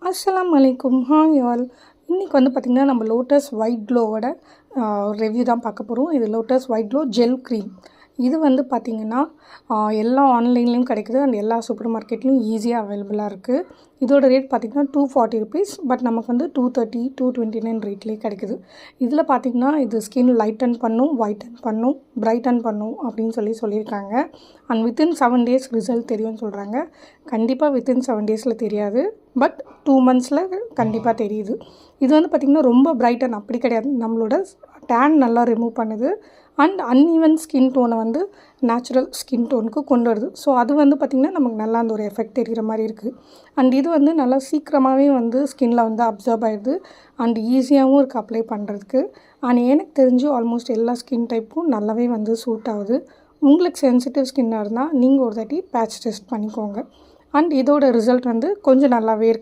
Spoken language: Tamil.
அஸ்ஸலாமு அலைக்கும். Hi all. இன்றைக்கி வந்து பார்த்திங்கன்னா நம்ம லோட்டஸ் ஒயிட் க்ளோவோட ரிவ்யூ தான் பார்க்க போகிறோம். இது lotus white glow gel cream. இது வந்து பார்த்திங்கன்னா எல்லா ஆன்லைன்லேயும் கிடைக்குது அண்ட் எல்லா சூப்பர் மார்க்கெட்லேயும் ஈஸியாக அவைலபிளாக இருக்குது. இதோட ரேட் பார்த்திங்கன்னா 240 ருபீஸ். பட் நமக்கு வந்து 230, 229 ரேட்லேயே கிடைக்குது. இதில் பார்த்திங்கன்னா இது ஸ்கின் லைட்டன் பண்ணும், ஒயிட்டன் பண்ணும், பிரைட்டன் பண்ணும் அப்படின்னு சொல்லியிருக்காங்க. அண்ட் வித்தின் 7 டேஸ் ரிசல்ட் தெரியும்னு சொல்கிறாங்க. கண்டிப்பாக வித்தின் 7 டேஸில் தெரியாது, பட் 2 மந்த்ஸில் கண்டிப்பாக தெரியுது. இது வந்து பார்த்திங்கன்னா ரொம்ப பிரைட்டன் அப்படி கிடையாது, நம்மளோட டேன் நல்லா ரிமூவ் பண்ணுது அண்ட் அன்ஈவன் ஸ்கின் டோனை வந்து நேச்சுரல் ஸ்கின் டோனுக்கு கொண்டு வருது. ஸோ அது வந்து பார்த்திங்கன்னா நமக்கு நல்லா அந்த ஒரு எஃபெக்ட் தெரிகிற மாதிரி இருக்குது. அண்ட் இது வந்து நல்லா சீக்கிரமாகவே வந்து ஸ்கின்னில் வந்து அப்சர்வ் ஆகிடுது அண்ட் ஈஸியாகவும் இருக்குது அப்ளை பண்ணுறதுக்கு. அண்ட் எனக்கு தெரிஞ்சு ஆல்மோஸ்ட் எல்லா ஸ்கின் டைப்பும் நல்லாவே வந்து சூட் ஆகுது. உங்களுக்கு சென்சிட்டிவ் ஸ்கின்னாக இருந்தால் நீங்கள் ஒரு தாட்டி பேட்ச் டெஸ்ட் பண்ணிக்கோங்க. அண்ட் இதோட ரிசல்ட் வந்து கொஞ்சம் நல்லாவே இருக்குது.